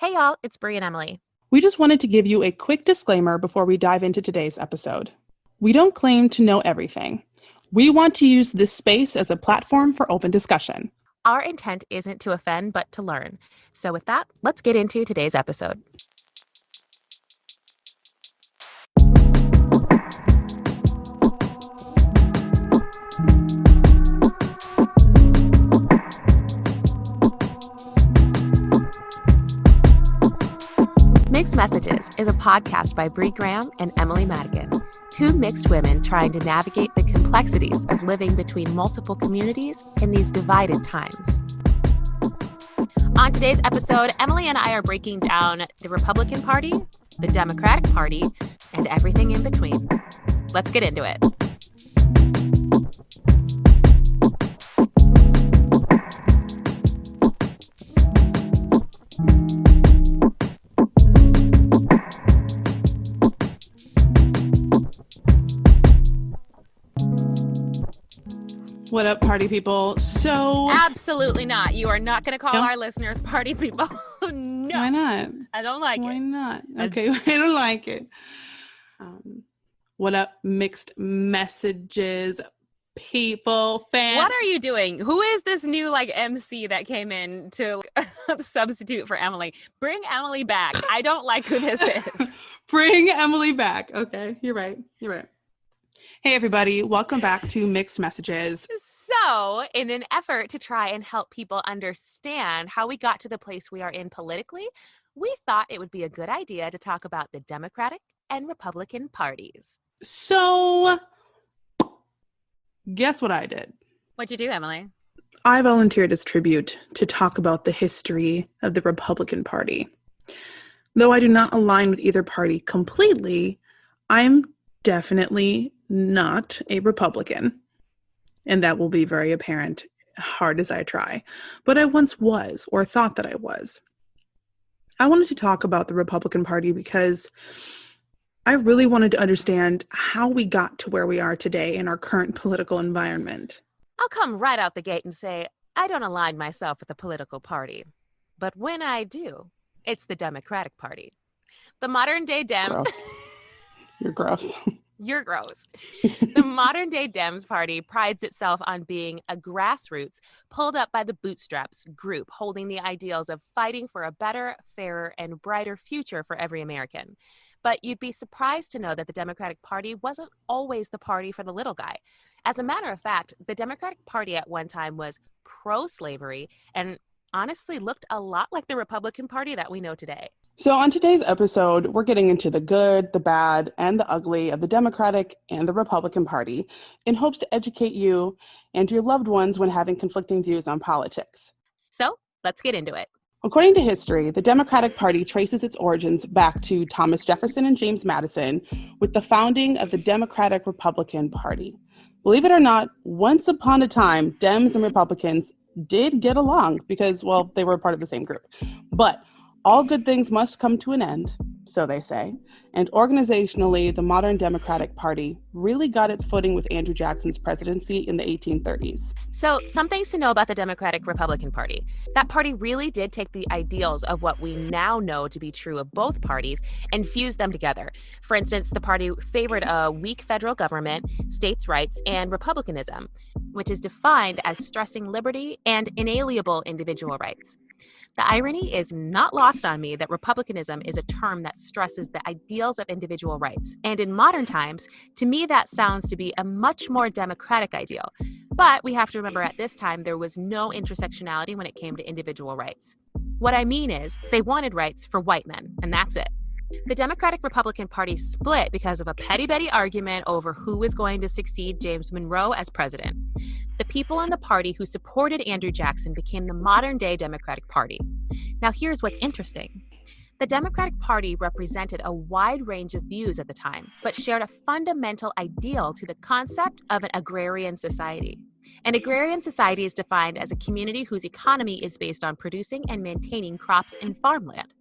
Hey y'all, it's Brie and Emily. We just wanted to give you a quick disclaimer before we dive into today's episode. We don't claim to know everything. We want to use this space as a platform for open discussion. Our intent isn't to offend, but to learn. So with that, let's get into today's episode. Mixed Messages is a podcast by Brie Graham and Emily Madigan, two mixed women trying to navigate the complexities of living between multiple communities in these divided times. On today's episode, Emily and I are breaking down the Republican Party, the Democratic Party, and everything in between. Let's get into it. What up, party people? Absolutely not. You are not going to call our listeners party people. No. Why not? I don't like it. Why not? Okay, I don't like it. What up, Mixed Messages people, fans? What are you doing? Who is this new MC that came in to substitute for Emily? Bring Emily back. I don't like who this is. Bring Emily back. Okay, you're right. Hey, everybody. Welcome back to Mixed Messages. So, in an effort to try and help people understand how we got to the place we are in politically, we thought it would be a good idea to talk about the Democratic and Republican parties. So, guess what I did? What'd you do, Emily? I volunteered as tribute to talk about the history of the Republican Party. Though I do not align with either party completely, I'm definitely not a Republican, and that will be very apparent hard as I try. But I once was, or thought that I was. I wanted to talk about the Republican Party because I really wanted to understand how we got to where we are today in our current political environment. I'll come right out the gate and say, I don't align myself with a political party. But when I do, it's the Democratic Party. The modern day Dems... Gross. You're gross. You're gross. The modern day Dems party prides itself on being a grassroots, pulled up by the bootstraps group holding the ideals of fighting for a better, fairer, and brighter future for every American. But you'd be surprised to know that the Democratic Party wasn't always the party for the little guy. As a matter of fact, the Democratic Party at one time was pro-slavery and honestly looked a lot like the Republican Party that we know today. So on today's episode, we're getting into the good, the bad, and the ugly of the Democratic and the Republican Party in hopes to educate you and your loved ones when having conflicting views on politics. So let's get into it. According to history, the Democratic Party traces its origins back to Thomas Jefferson and James Madison with the founding of the Democratic Republican Party. Believe it or not, once upon a time, Dems and Republicans did get along because, well, they were part of the same group. But all good things must come to an end, so they say. And organizationally, the modern Democratic Party really got its footing with Andrew Jackson's presidency in the 1830s. So some things to know about the Democratic Republican Party. That party really did take the ideals of what we now know to be true of both parties and fuse them together. For instance, the party favored a weak federal government, states' rights, and republicanism, which is defined as stressing liberty and inalienable individual rights. The irony is not lost on me that republicanism is a term that stresses the ideals of individual rights. And in modern times, to me, that sounds to be a much more democratic ideal. But we have to remember at this time, there was no intersectionality when it came to individual rights. What I mean is they wanted rights for white men, and that's it. The Democratic Republican Party split because of a petty-betty argument over who was going to succeed James Monroe as president. The people in the party who supported Andrew Jackson became the modern-day Democratic Party. Now, here's what's interesting. The Democratic Party represented a wide range of views at the time, but shared a fundamental ideal to the concept of an agrarian society. An agrarian society is defined as a community whose economy is based on producing and maintaining crops and farmland.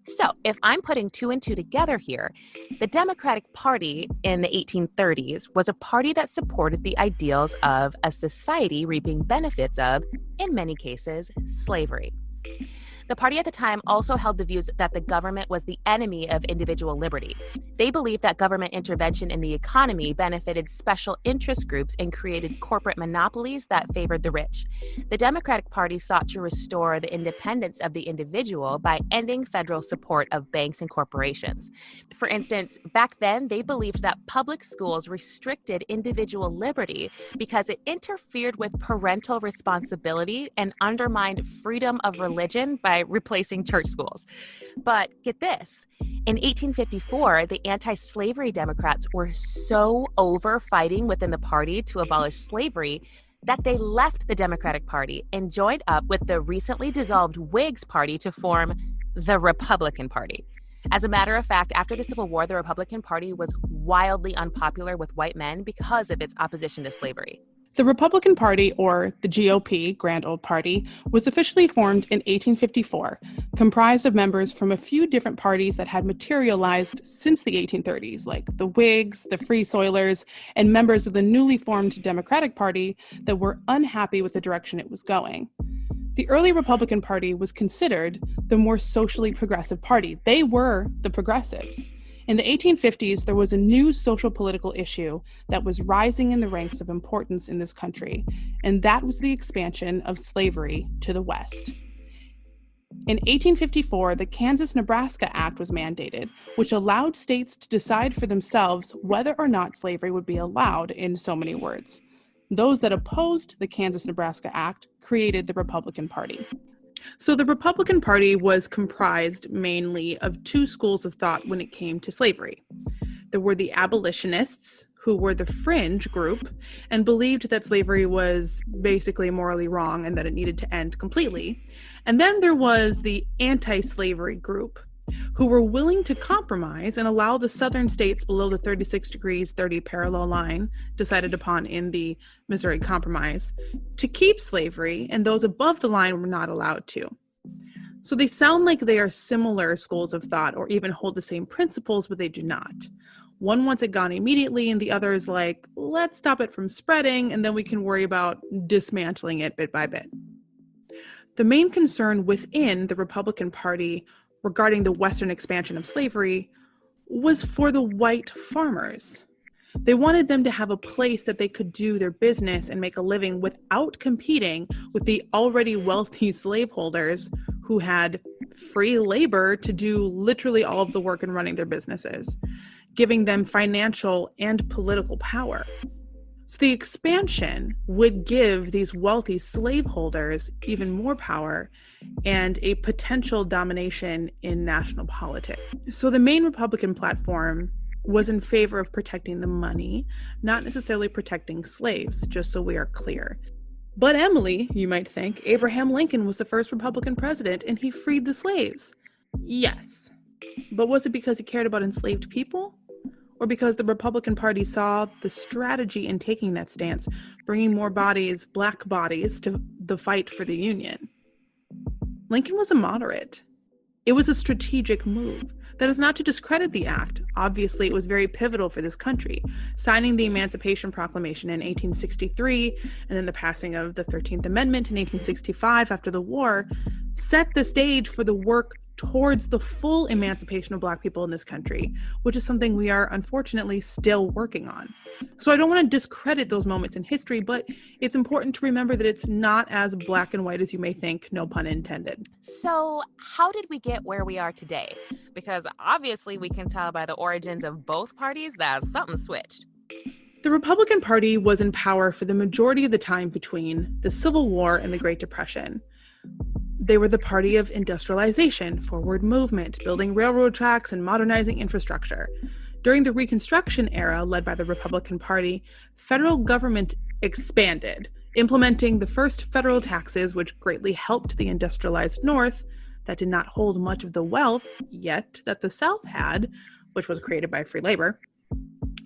So if I'm putting two and two together here, the Democratic Party in the 1830s was a party that supported the ideals of a society reaping benefits of, in many cases, slavery. The party at the time also held the views that the government was the enemy of individual liberty. They believed that government intervention in the economy benefited special interest groups and created corporate monopolies that favored the rich. The Democratic Party sought to restore the independence of the individual by ending federal support of banks and corporations. For instance, back then, they believed that public schools restricted individual liberty because it interfered with parental responsibility and undermined freedom of religion by replacing church schools. But get this, in 1854, the anti-slavery Democrats were so over fighting within the party to abolish slavery that they left the Democratic Party and joined up with the recently dissolved Whigs Party to form the Republican Party. As a matter of fact, after the Civil War, the Republican Party was wildly unpopular with white men because of its opposition to slavery. The Republican Party, or the GOP, Grand Old Party, was officially formed in 1854, comprised of members from a few different parties that had materialized since the 1830s, like the Whigs, the Free Soilers, and members of the newly formed Democratic Party that were unhappy with the direction it was going. The early Republican Party was considered the more socially progressive party. They were the progressives. In the 1850s, there was a new social political issue that was rising in the ranks of importance in this country, and that was the expansion of slavery to the West. In 1854, the Kansas-Nebraska Act was mandated, which allowed states to decide for themselves whether or not slavery would be allowed, in so many words. Those that opposed the Kansas-Nebraska Act created the Republican Party. So the Republican Party was comprised mainly of two schools of thought when it came to slavery. There were the abolitionists, who were the fringe group and believed that slavery was basically morally wrong and that it needed to end completely. And then there was the anti-slavery group, who were willing to compromise and allow the southern states below the 36 degrees 30 parallel line decided upon in the Missouri Compromise to keep slavery, and those above the line were not allowed to. So they sound like they are similar schools of thought or even hold the same principles, but they do not. One wants it gone immediately, and the other is like, let's stop it from spreading, and then we can worry about dismantling it bit by bit. The main concern within the Republican Party regarding the Western expansion of slavery was for the white farmers. They wanted them to have a place that they could do their business and make a living without competing with the already wealthy slaveholders who had free labor to do literally all of the work in running their businesses, giving them financial and political power. So the expansion would give these wealthy slaveholders even more power and a potential domination in national politics. So the main Republican platform was in favor of protecting the money, not necessarily protecting slaves, just so we are clear. But Emily, you might think, Abraham Lincoln was the first Republican president and he freed the slaves. Yes. But was it because he cared about enslaved people? Or because the Republican Party saw the strategy in taking that stance, bringing more bodies, black bodies, to the fight for the Union? Lincoln was a moderate. It was a strategic move. That is not to discredit the act. Obviously, it was very pivotal for this country. Signing the Emancipation Proclamation in 1863, and then the passing of the 13th Amendment in 1865 after the war, set the stage for the work towards the full emancipation of Black people in this country, which is something we are unfortunately still working on. So I don't want to discredit those moments in history, but it's important to remember that it's not as black and white as you may think, no pun intended. So how did we get where we are today? Because obviously we can tell by the origins of both parties that something switched. The Republican Party was in power for the majority of the time between the Civil War and the Great Depression. They were the party of industrialization, forward movement, building railroad tracks, and modernizing infrastructure. During the Reconstruction era, led by the Republican Party, federal government expanded, implementing the first federal taxes, which greatly helped the industrialized North that did not hold much of the wealth yet that the South had, which was created by free labor.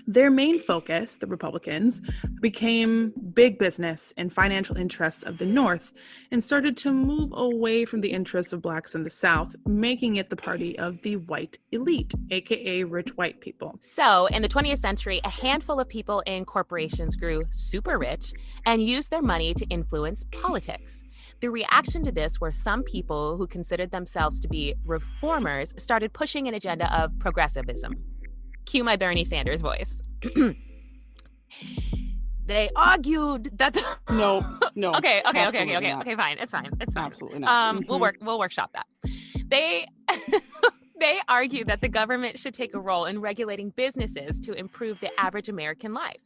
Their main focus, the Republicans, became big business and financial interests of the North and started to move away from the interests of blacks in the South, making it the party of the white elite, aka rich white people. So, in the 20th century, a handful of people in corporations grew super rich and used their money to influence politics. The reaction to this were some people who considered themselves to be reformers started pushing an agenda of progressivism. Cue my Bernie Sanders voice. They argued that No. Okay, absolutely not. fine. It's fine. Absolutely not. We'll workshop that. They they argued that the government should take a role in regulating businesses to improve the average American life.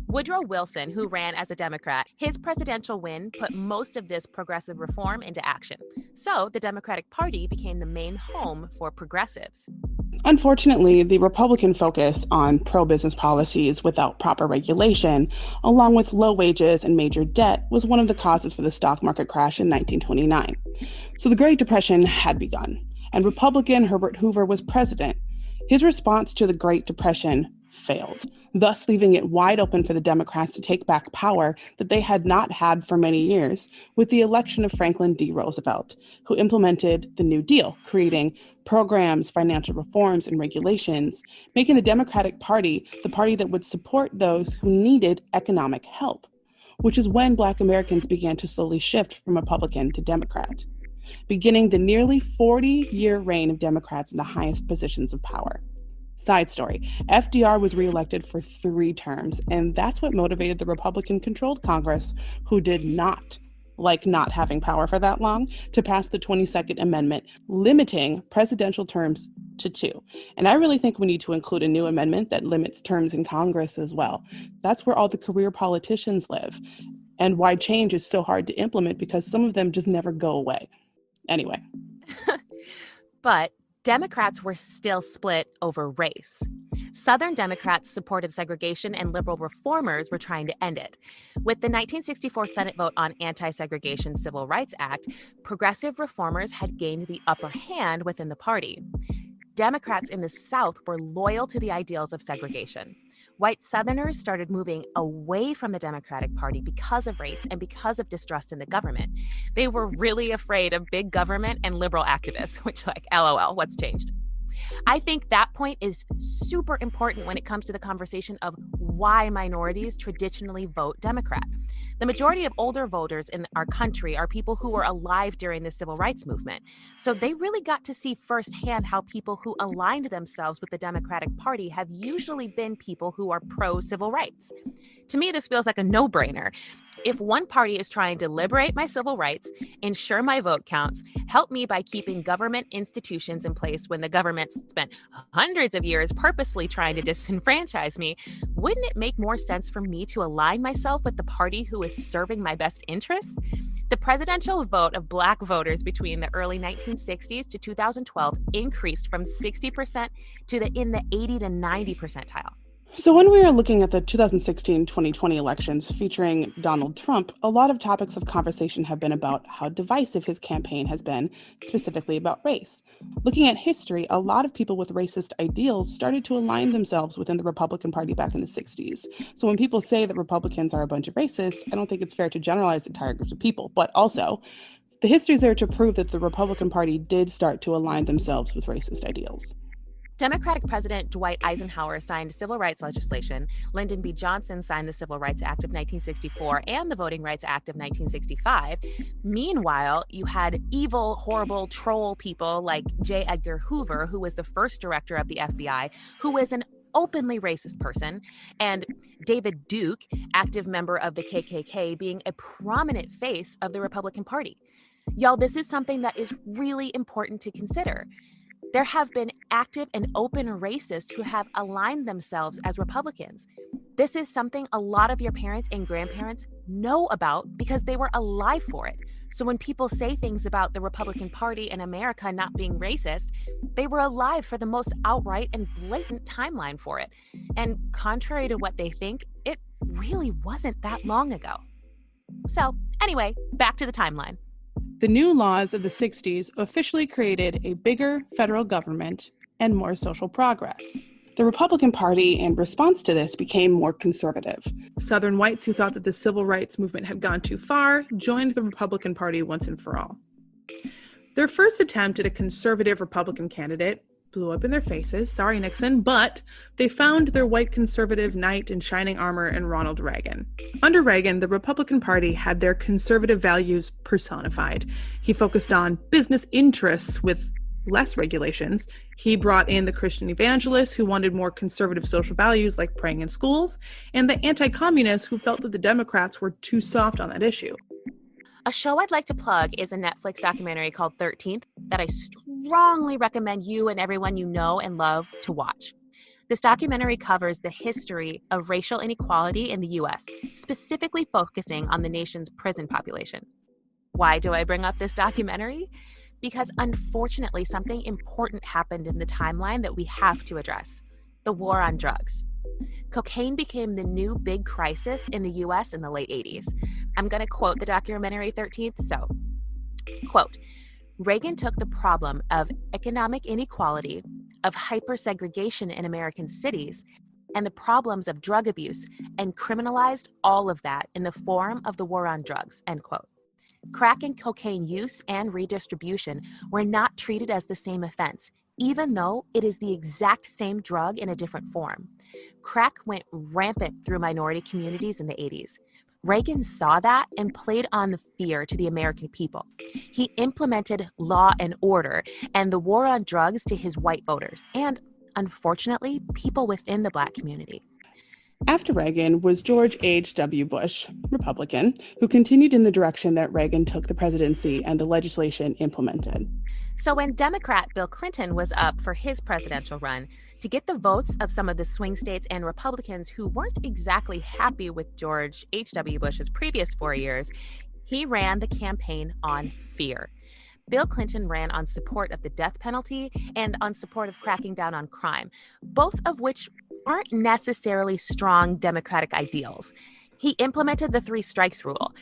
Woodrow Wilson, who ran as a Democrat, his presidential win put most of this progressive reform into action. So the Democratic Party became the main home for progressives. Unfortunately, the Republican focus on pro-business policies without proper regulation, along with low wages and major debt, was one of the causes for the stock market crash in 1929. So the Great Depression had begun, and Republican Herbert Hoover was president. His response to the Great Depression failed, thus leaving it wide open for the Democrats to take back power that they had not had for many years, with the election of Franklin D. Roosevelt, who implemented the New Deal, creating programs, financial reforms, and regulations, making the Democratic Party the party that would support those who needed economic help, which is when Black Americans began to slowly shift from Republican to Democrat, beginning the nearly 40-year reign of Democrats in the highest positions of power. Side story, FDR was reelected for 3 terms, and that's what motivated the Republican-controlled Congress, who did not like not having power for that long, to pass the 22nd Amendment, limiting presidential terms to 2. And I really think we need to include a new amendment that limits terms in Congress as well. That's where all the career politicians live, and why change is so hard to implement because some of them just never go away. Anyway. But Democrats were still split over race. Southern Democrats supported segregation and liberal reformers were trying to end it. With the 1964 Senate vote on Anti-Segregation Civil Rights Act, progressive reformers had gained the upper hand within the party. Democrats in the South were loyal to the ideals of segregation. White Southerners started moving away from the Democratic Party because of race and because of distrust in the government. They were really afraid of big government and liberal activists, which, LOL, what's changed? I think that point is super important when it comes to the conversation of why minorities traditionally vote Democrat. The majority of older voters in our country are people who were alive during the civil rights movement. So they really got to see firsthand how people who aligned themselves with the Democratic Party have usually been people who are pro-civil rights. To me, this feels like a no-brainer. If one party is trying to liberate my civil rights, ensure my vote counts, help me by keeping government institutions in place when the government spent hundreds of years purposefully trying to disenfranchise me, wouldn't it make more sense for me to align myself with the party who is serving my best interests? The presidential vote of Black voters between the early 1960s to 2012 increased from 60% in the 80 to 90 percentile. So when we are looking at the 2016-2020 elections featuring Donald Trump, a lot of topics of conversation have been about how divisive his campaign has been, specifically about race. Looking at history, a lot of people with racist ideals started to align themselves within the Republican Party back in the 60s. So when people say that Republicans are a bunch of racists, I don't think it's fair to generalize entire groups of people, but also the history is there to prove that the Republican Party did start to align themselves with racist ideals. Democratic President Dwight Eisenhower signed civil rights legislation. Lyndon B. Johnson signed the Civil Rights Act of 1964 and the Voting Rights Act of 1965. Meanwhile, you had evil, horrible troll people like J. Edgar Hoover, who was the first director of the FBI, who was an openly racist person, and David Duke, active member of the KKK, being a prominent face of the Republican Party. Y'all, this is something that is really important to consider. There have been active and open racists who have aligned themselves as Republicans. This is something a lot of your parents and grandparents know about because they were alive for it. So when people say things about the Republican Party in America not being racist, they were alive for the most outright and blatant timeline for it. And contrary to what they think, it really wasn't that long ago. So anyway, back to the timeline. The new laws of the 60s officially created a bigger federal government and more social progress. The Republican Party, in response to this, became more conservative. Southern whites who thought that the civil rights movement had gone too far joined the Republican Party once and for all. Their first attempt at a conservative Republican candidate blew up in their faces, sorry Nixon, but they found their white conservative knight in shining armor in Ronald Reagan. Under Reagan, the Republican Party had their conservative values personified. He focused on business interests with less regulations. He brought in the Christian evangelists who wanted more conservative social values like praying in schools, and the anti-communists who felt that the Democrats were too soft on that issue. A show I'd like to plug is a Netflix documentary called 13th that I strongly recommend you and everyone you know and love to watch. This documentary covers the history of racial inequality in the U.S., specifically focusing on the nation's prison population. Why do I bring up this documentary? Because unfortunately, something important happened in the timeline that we have to address: the war on drugs. Cocaine became the new big crisis in the U.S. in the late 80s. I'm going to quote the documentary 13th. So, quote, Reagan took the problem of economic inequality, of hypersegregation in American cities, and the problems of drug abuse, and criminalized all of that in the form of the war on drugs, end quote. Crack and cocaine use and redistribution were not treated as the same offense, even though it is the exact same drug in a different form. Crack went rampant through minority communities in the 80s. Reagan saw that and played on the fear to the American people. He implemented law and order and the war on drugs to his white voters and, unfortunately, people within the Black community. After Reagan was George H.W. Bush, Republican, who continued in the direction that Reagan took the presidency and the legislation implemented. So when Democrat Bill Clinton was up for his presidential run, to get the votes of some of the swing states and Republicans who weren't exactly happy with George H.W. Bush's previous 4 years, he ran the campaign on fear. Bill Clinton ran on support of the death penalty and on support of cracking down on crime, both of which aren't necessarily strong Democratic ideals. He implemented the 3 strikes rule.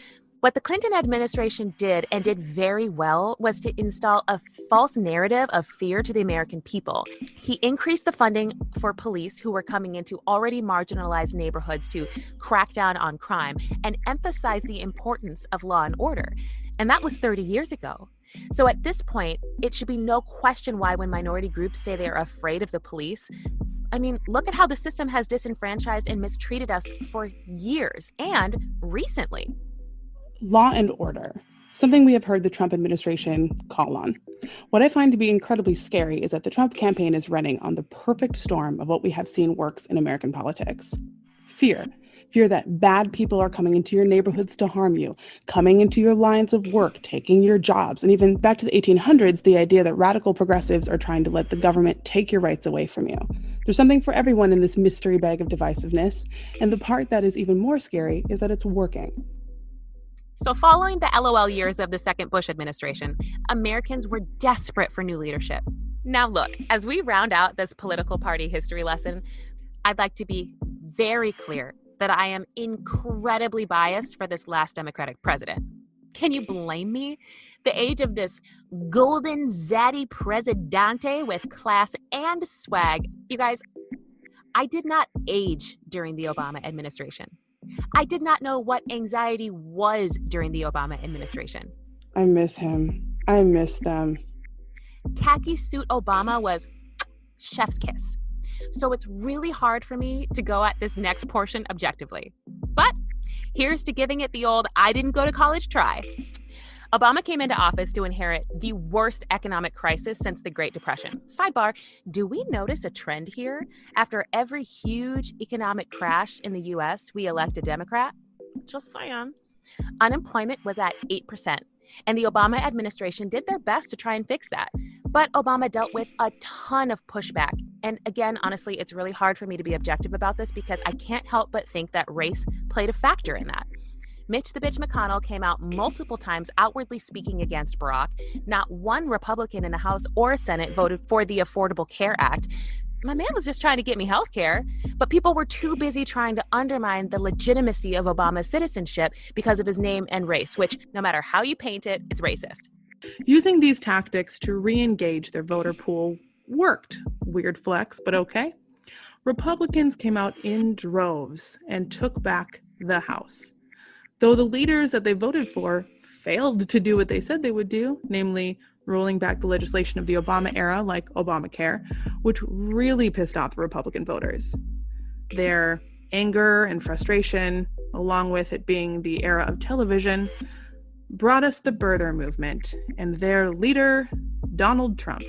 What the Clinton administration did, and did very well, was to install a false narrative of fear to the American people. He increased the funding for police who were coming into already marginalized neighborhoods to crack down on crime and emphasized the importance of law and order. And that was 30 years ago. So at this point, it should be no question why when minority groups say they are afraid of the police, I mean, look at how the system has disenfranchised and mistreated us for years and recently. Law and order, something we have heard the Trump administration call on. What I find to be incredibly scary is that the Trump campaign is running on the perfect storm of what we have seen works in American politics. Fear. Fear that bad people are coming into your neighborhoods to harm you, coming into your lines of work, taking your jobs, and even back to the 1800s, the idea that radical progressives are trying to let the government take your rights away from you. There's something for everyone in this mystery bag of divisiveness, and the part that is even more scary is that it's working. So following the LOL years of the second Bush administration, Americans were desperate for new leadership. Now look, as we round out this political party history lesson, I'd like to be very clear that I am incredibly biased for this last Democratic president. Can you blame me? The age of this golden zaddy presidente with class and swag. You guys, I did not age during the Obama administration. I did not know what anxiety was during the Obama administration. I miss him. I miss them. Khaki suit Obama was chef's kiss. So it's really hard for me to go at this next portion objectively. But here's to giving it the old I didn't go to college try. Obama came into office to inherit the worst economic crisis since the Great Depression. Sidebar, do we notice a trend here? After every huge economic crash in the US, we elect a Democrat? Just saying. Unemployment was at 8%, and the Obama administration did their best to try and fix that. But Obama dealt with a ton of pushback. And again, honestly, it's really hard for me to be objective about this because I can't help but think that race played a factor in that. Mitch the Bitch McConnell came out multiple times outwardly speaking against Barack. Not one Republican in the House or Senate voted for the Affordable Care Act. My man was just trying to get me health care, but people were too busy trying to undermine the legitimacy of Obama's citizenship because of his name and race, which no matter how you paint it, it's racist. Using these tactics to re-engage their voter pool worked. Weird flex, but okay. Republicans came out in droves and took back the House, though the leaders that they voted for failed to do what they said they would do, namely rolling back the legislation of the Obama era, like Obamacare, which really pissed off the Republican voters. Their anger and frustration, along with it being the era of television, brought us the birther movement and their leader, Donald Trump.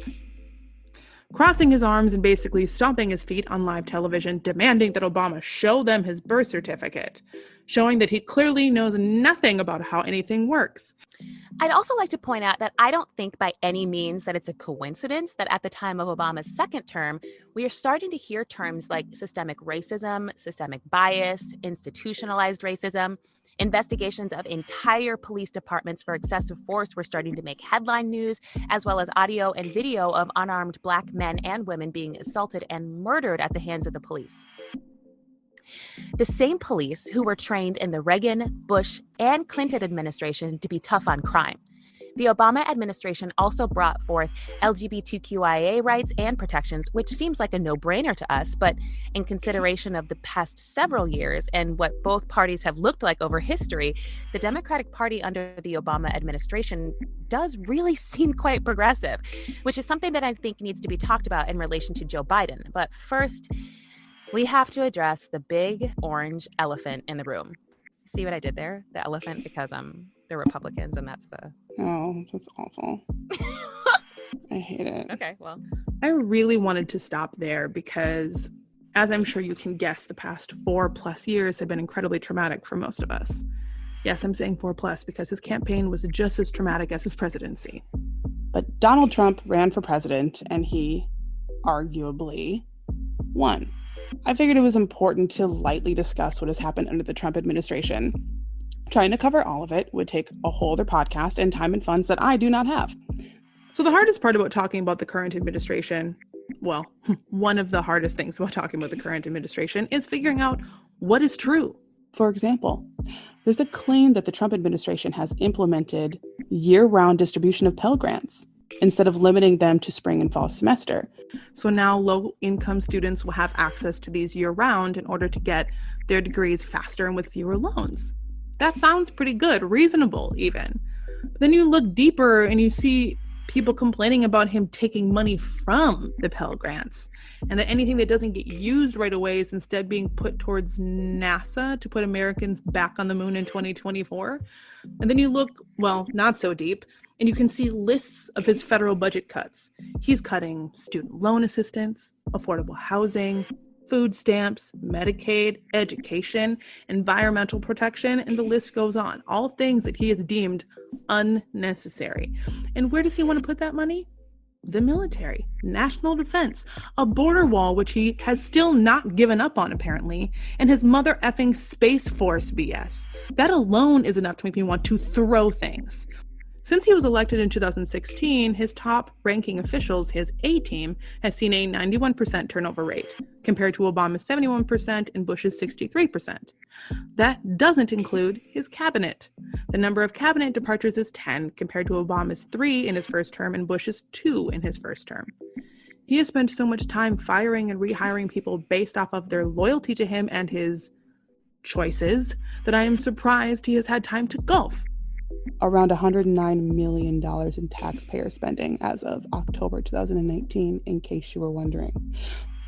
Crossing his arms and basically stomping his feet on live television, demanding that Obama show them his birth certificate, showing that he clearly knows nothing about how anything works. I'd also like to point out that I don't think by any means that it's a coincidence that at the time of Obama's second term, we are starting to hear terms like systemic racism, systemic bias, institutionalized racism. Investigations of entire police departments for excessive force were starting to make headline news, as well as audio and video of unarmed Black men and women being assaulted and murdered at the hands of the police. The same police who were trained in the Reagan, Bush, and Clinton administration to be tough on crime. The Obama administration also brought forth LGBTQIA rights and protections, which seems like a no-brainer to us, but in consideration of the past several years and what both parties have looked like over history, the Democratic Party under the Obama administration does really seem quite progressive, which is something that I think needs to be talked about in relation to Joe Biden. But first, we have to address the big orange elephant in the room. See what I did there? The elephant, because they're Republicans and that's the... Oh, that's awful. I hate it. Okay, well. I really wanted to stop there because, as I'm sure you can guess, the past 4+ years have been incredibly traumatic for most of us. Yes, I'm saying 4+ because his campaign was just as traumatic as his presidency. But Donald Trump ran for president and he arguably won. I figured it was important to lightly discuss what has happened under the Trump administration. Trying to cover all of it would take a whole other podcast and time and funds that I do not have. So the hardest part about talking about the current administration, well, one of the hardest things about talking about the current administration is figuring out what is true. For example, there's a claim that the Trump administration has implemented year-round distribution of Pell Grants instead of limiting them to spring and fall semester. So now low-income students will have access to these year-round in order to get their degrees faster and with fewer loans. That sounds pretty good, reasonable even. But then you look deeper and you see people complaining about him taking money from the Pell Grants, and that anything that doesn't get used right away is instead being put towards NASA to put Americans back on the moon in 2024. And then you look, well, not so deep, and you can see lists of his federal budget cuts. He's cutting student loan assistance, affordable housing, food stamps, Medicaid, education, environmental protection, and the list goes on. All things that he has deemed unnecessary. And where does he want to put that money? The military, national defense, a border wall, which he has still not given up on, apparently, and his mother effing Space Force BS. That alone is enough to make me want to throw things. Since he was elected in 2016, his top-ranking officials, his A-team, has seen a 91% turnover rate, compared to Obama's 71% and Bush's 63%. That doesn't include his cabinet. The number of cabinet departures is 10, compared to Obama's 3 in his first term and Bush's 2 in his first term. He has spent so much time firing and rehiring people based off of their loyalty to him and his choices that I am surprised he has had time to golf. Around $109 million in taxpayer spending as of October 2019, in case you were wondering.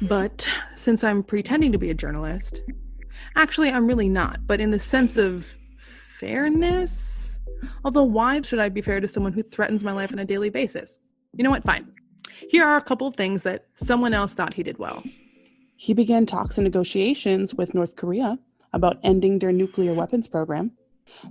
But since I'm pretending to be a journalist, actually I'm really not, but in the sense of fairness, although why should I be fair to someone who threatens my life on a daily basis? You know what, fine. Here are a couple of things that someone else thought he did well. He began talks and negotiations with North Korea about ending their nuclear weapons program.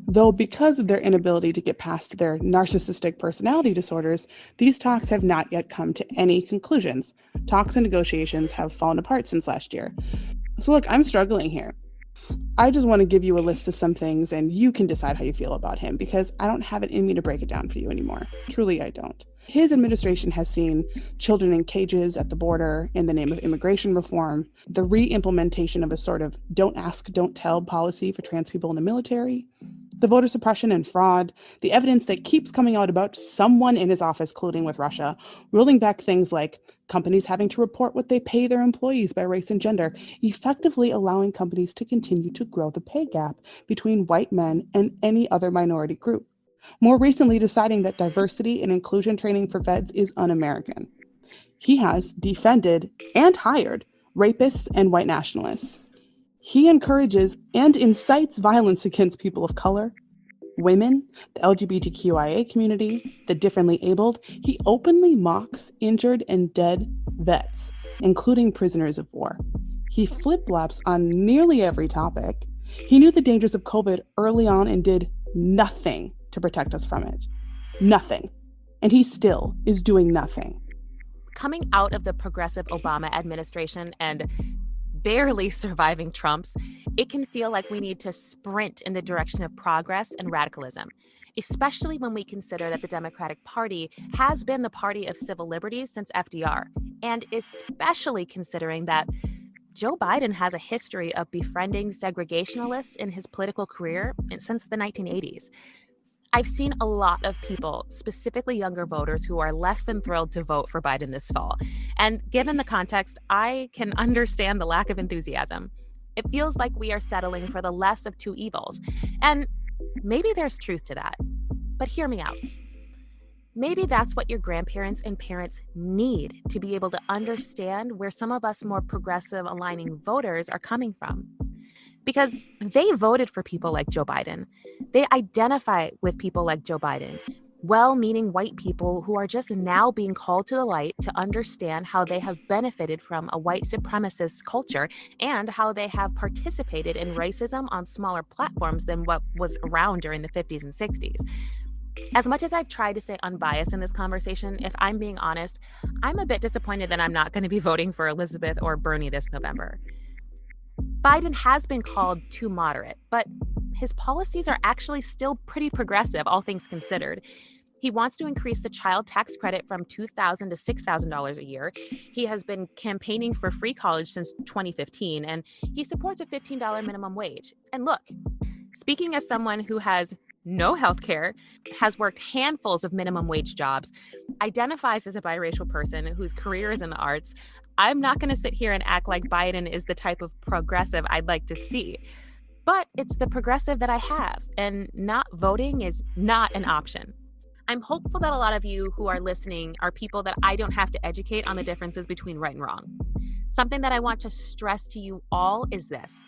Though because of their inability to get past their narcissistic personality disorders, these talks have not yet come to any conclusions. Talks and negotiations have fallen apart since last year. So look, I'm struggling here. I just want to give you a list of some things and you can decide how you feel about him because I don't have it in me to break it down for you anymore. Truly, I don't. His administration has seen children in cages at the border in the name of immigration reform, the re-implementation of a sort of don't ask, don't tell policy for trans people in the military, The voter suppression and fraud, the evidence that keeps coming out about someone in his office colluding with Russia, rolling back things like companies having to report what they pay their employees by race and gender, effectively allowing companies to continue to grow the pay gap between white men and any other minority group. More recently, deciding that diversity and inclusion training for vets is un-American. He has defended and hired rapists and white nationalists. He encourages and incites violence against people of color, women, the LGBTQIA community, the differently abled. He openly mocks injured and dead vets, including prisoners of war. He flip-flops on nearly every topic. He knew the dangers of COVID early on and did nothing to protect us from it. Nothing. And he still is doing nothing. Coming out of the progressive Obama administration and barely surviving Trump's, it can feel like we need to sprint in the direction of progress and radicalism, especially when we consider that the Democratic Party has been the party of civil liberties since FDR, and especially considering that Joe Biden has a history of befriending segregationalists in his political career since the 1980s. I've seen a lot of people, specifically younger voters, who are less than thrilled to vote for Biden this fall. And given the context, I can understand the lack of enthusiasm. It feels like we are settling for the less of two evils. And maybe there's truth to that. But hear me out. Maybe that's what your grandparents and parents need to be able to understand where some of us more progressive aligning voters are coming from. Because they voted for people like Joe Biden. They identify with people like Joe Biden, well-meaning white people who are just now being called to the light to understand how they have benefited from a white supremacist culture and how they have participated in racism on smaller platforms than what was around during the 50s and 60s. As much as I've tried to stay unbiased in this conversation, if I'm being honest, I'm a bit disappointed that I'm not going to be voting for Elizabeth or Bernie this November. Biden has been called too moderate, but his policies are actually still pretty progressive, all things considered. He wants to increase the child tax credit from $2,000 to $6,000 a year. He has been campaigning for free college since 2015, and he supports a $15 minimum wage. And look, speaking as someone who has no health care, has worked handfuls of minimum wage jobs, identifies as a biracial person whose career is in the arts, I'm not going to sit here and act like Biden is the type of progressive I'd like to see. But it's the progressive that I have, and not voting is not an option. I'm hopeful that a lot of you who are listening are people that I don't have to educate on the differences between right and wrong. Something that I want to stress to you all is this.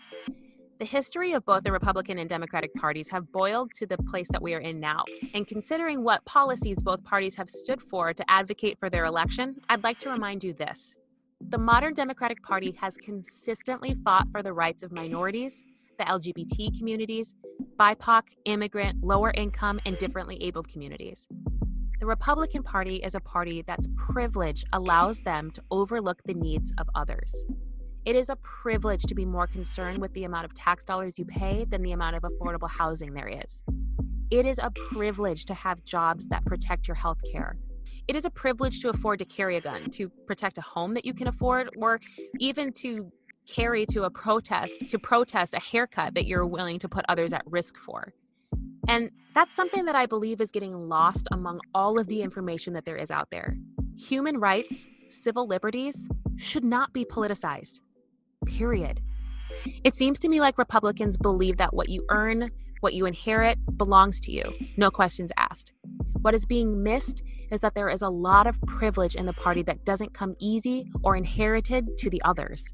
The history of both the Republican and Democratic parties have boiled to the place that we are in now. And considering what policies both parties have stood for to advocate for their election, I'd like to remind you this. The modern Democratic Party has consistently fought for the rights of minorities, the LGBT communities, BIPOC, immigrant, lower income, and differently abled communities. The Republican Party is a party that's privilege allows them to overlook the needs of others. It is a privilege to be more concerned with the amount of tax dollars you pay than the amount of affordable housing there is. It is a privilege to have jobs that protect your health care. It is a privilege to afford to carry a gun, to protect a home that you can afford, or even to carry to protest a haircut that you're willing to put others at risk for. And that's something that I believe is getting lost among all of the information that there is out there. Human rights, civil liberties should not be politicized. Period. It seems to me like Republicans believe that what you earn, what you inherit, belongs to you. No questions asked. What is being missed is that there is a lot of privilege in the party that doesn't come easy or inherited to the others.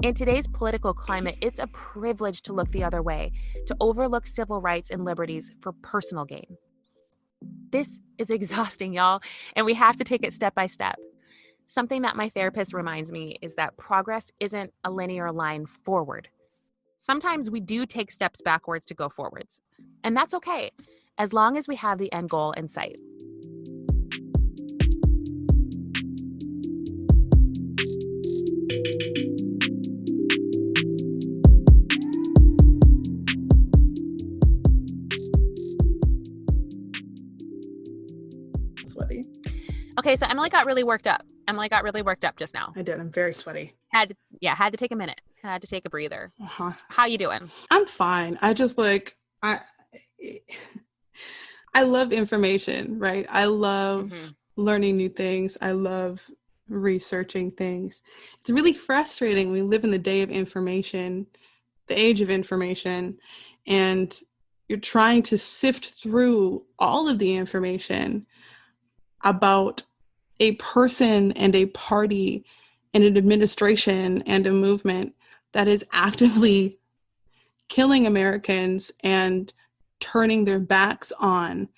In today's political climate, it's a privilege to look the other way, to overlook civil rights and liberties for personal gain. This is exhausting, y'all, and we have to take it step by step. Something that my therapist reminds me is that progress isn't a linear line forward. Sometimes we do take steps backwards to go forwards, and that's okay, as long as we have the end goal in sight. Sweaty. Okay, so Emily got really worked up. Just now. I did. I'm very sweaty. Had to take a minute. Had to take a breather. How you doing? I'm fine. I just I love information, right? I love Mm-hmm. learning new things. I love researching things. It's really frustrating. We live in the day of information, the age of information, and you're trying to sift through all of the information about a person and a party and an administration and a movement that is actively killing Americans and turning their backs on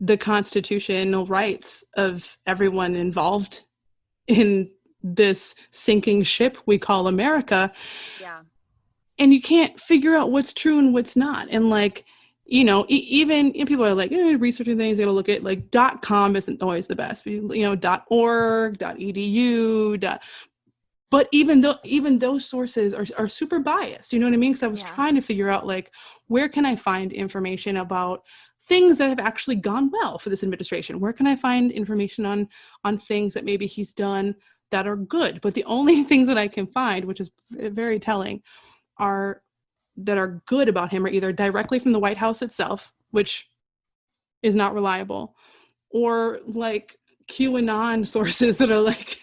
the constitutional rights of everyone involved in this sinking ship we call America. Yeah. And you can't figure out what's true and what's not. And like, even people are like, researching things, you gotta look at like .com isn't always the best, but, .org, .edu, but even those sources are super biased. You know what I mean? Because I was Yeah. trying to figure out like, where can I find information about things that have actually gone well for this administration? Where can I find information on things that maybe he's done that are good? But the only things that I can find, which is very telling, are that are good about him are either directly from the White House itself, which is not reliable, or like QAnon sources that are like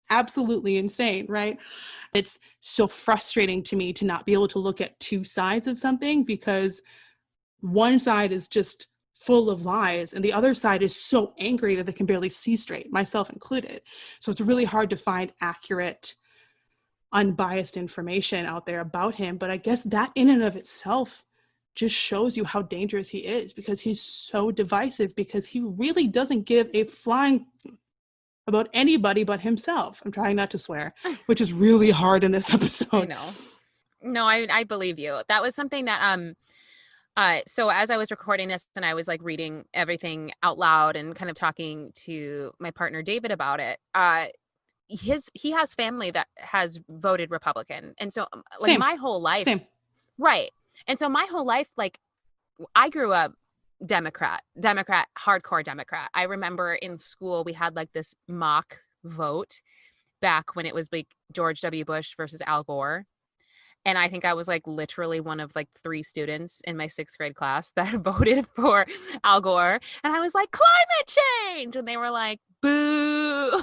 absolutely insane, right? It's so frustrating to me to not be able to look at two sides of something, because one side is just full of lies and the other side is so angry that they can barely see straight, myself included. So it's really hard to find accurate, unbiased information out there about him. But I guess that in and of itself just shows you how dangerous he is, because he's so divisive, because he really doesn't give a flying about anybody but himself. I'm trying not to swear, which is really hard in this episode. I know. No, I believe you. That was something that so as I was recording this and I was like reading everything out loud and kind of talking to my partner David about it, he has family that has voted Republican. And so like Same. my whole life, Same. right. And so my whole life, like I grew up Democrat, hardcore Democrat. I remember in school we had like this mock vote back when it was like George W. Bush versus Al Gore. And I think I was like literally one of like 3 students in my 6th grade class that voted for Al Gore. And I was like, climate change. And they were like, boo.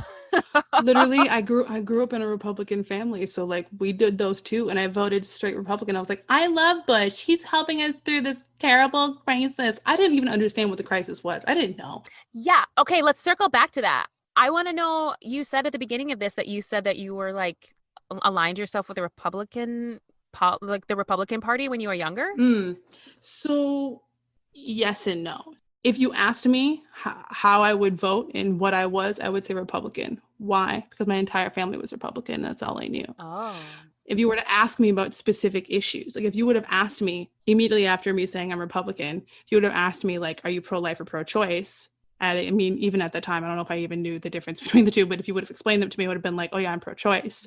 Literally, I grew up in a Republican family, so like we did those too, and I voted straight Republican. I was like, I love Bush. He's helping us through this terrible crisis. I didn't even understand what the crisis was. I didn't know. Yeah. Okay. Let's circle back to that. I want to know, you said at the beginning of this that you said that you were like aligned yourself with the like the Republican Party when you were younger. So yes and no. If you asked me how I would vote and what I was, I would say Republican. Why? Because my entire family was Republican. That's all I knew. Oh. If you were to ask me about specific issues, like if you would have asked me immediately after me saying I'm Republican, if you would have asked me like, are you pro-life or pro-choice? I mean, even at the time, I don't know if I even knew the difference between the two, but if you would have explained them to me, I would have been like, oh yeah, I'm pro-choice.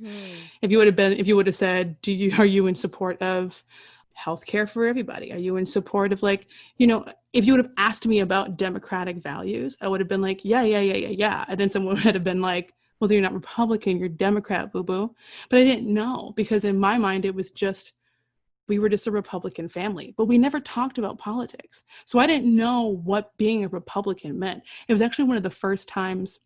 If you would have said, are you in support of healthcare for everybody? Are you in support of like, if you would have asked me about democratic values, I would have been like, yeah. And then someone would have been like, well, you're not Republican, you're Democrat, boo-boo. But I didn't know, because in my mind, it was just, we were just a Republican family, but we never talked about politics. So I didn't know what being a Republican meant. It was actually one of the first times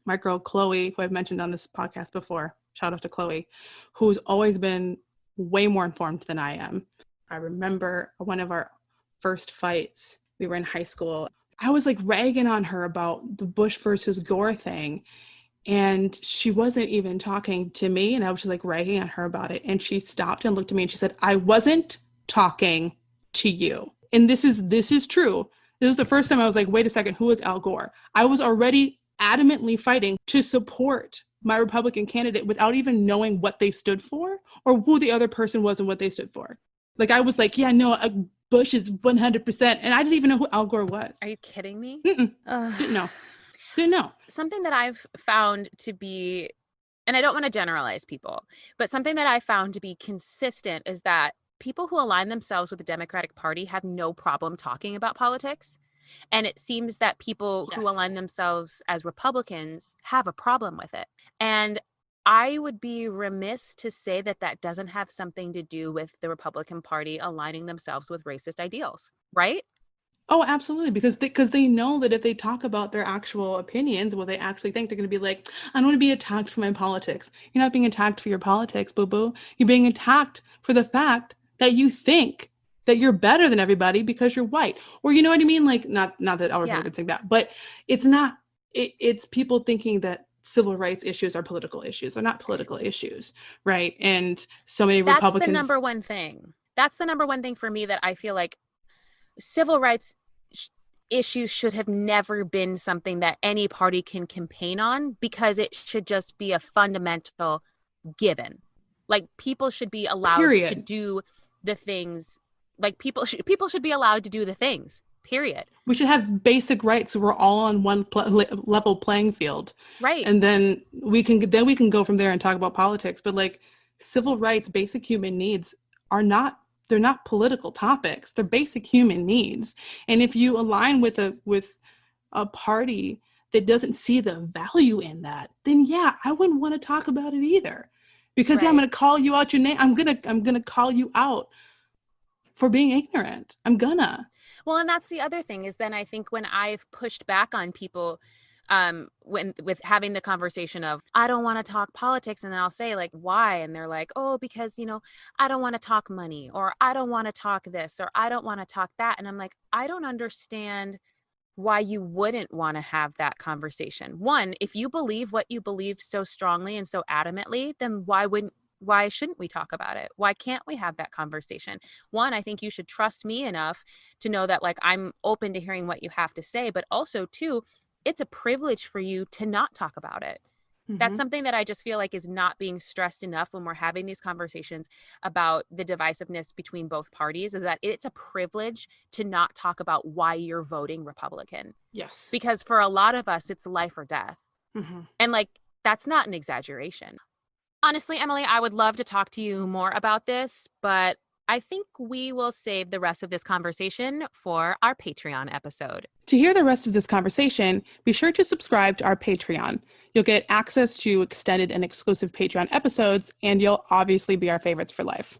my girl, Chloe, who I've mentioned on this podcast before, shout out to Chloe, who's always been way more informed than I am. I remember one of our first fights, we were in high school. I was like ragging on her about the Bush versus Gore thing. And she wasn't even talking to me. And I was just like ragging on her about it. And she stopped and looked at me and she said, I wasn't talking to you. And this is true. This was the first time I was like, wait a second, who is Al Gore? I was already adamantly fighting to support my Republican candidate without even knowing what they stood for or who the other person was and what they stood for. Like, I was like, yeah, no, Bush is 100%. And I didn't even know who Al Gore was. Are you kidding me? Didn't know. Something that I've found to be, and I don't want to generalize people, but something that I found to be consistent is that people who align themselves with the Democratic Party have no problem talking about politics. And it seems that people who align themselves as Republicans have a problem with it. And I would be remiss to say that that doesn't have something to do with the Republican Party aligning themselves with racist ideals, right? Oh, absolutely. Because they know that if they talk about their actual opinions, what they actually think, they're going to be like, I don't want to be attacked for my politics. You're not being attacked for your politics, boo boo. You're being attacked for the fact that you think that you're better than everybody because you're white. Or you know what I mean? Like, not that all Yeah. Republicans think that, but it's not. It's people thinking that civil rights issues are political issues. They're not political issues, right? And so many That's the Republicans. number one thing. That's the number one thing for me that I feel like civil rights issues should have never been something that any party can campaign on, because it should just be a fundamental given. Like, people should be allowed to Period. do the things. Like, people should be allowed to do the things. Period. We should have basic rights so we're all on one level playing field. Right. And then we can go from there and talk about politics. But like, civil rights, basic human needs they're not political topics. They're basic human needs. And if you align with a party that doesn't see the value in that, then yeah, I wouldn't want to talk about it either. Because yeah, I'm going to call you out your name. I'm going to call you out for being ignorant. I'm gonna. Well, and that's the other thing is then I think when I've pushed back on people when with having the conversation of, I don't want to talk politics, and then I'll say like, why? And they're like, oh, because, I don't want to talk money, or I don't want to talk this, or I don't want to talk that. And I'm like, I don't understand why you wouldn't want to have that conversation. One, if you believe what you believe so strongly and so adamantly, then why shouldn't we talk about it? Why can't we have that conversation? One, I think you should trust me enough to know that like I'm open to hearing what you have to say, but also two, it's a privilege for you to not talk about it. Mm-hmm. That's something that I just feel like is not being stressed enough when we're having these conversations about the divisiveness between both parties, is that it's a privilege to not talk about why you're voting Republican. Yes. Because for a lot of us, it's life or death. Mm-hmm. And like, that's not an exaggeration. Honestly, Emily, I would love to talk to you more about this, but I think we will save the rest of this conversation for our Patreon episode. To hear the rest of this conversation, be sure to subscribe to our Patreon. You'll get access to extended and exclusive Patreon episodes, and you'll obviously be our favorites for life.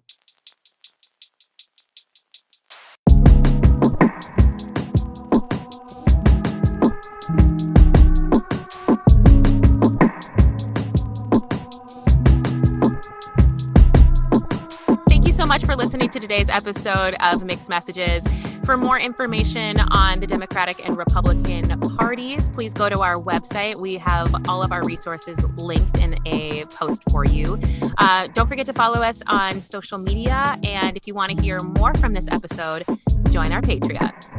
So much for listening to today's episode of Mixed Messages. For more information on the Democratic and Republican parties, please go to our website. We have all of our resources linked in a post for you. Don't forget to follow us on social media. And if you want to hear more from this episode, join our Patreon.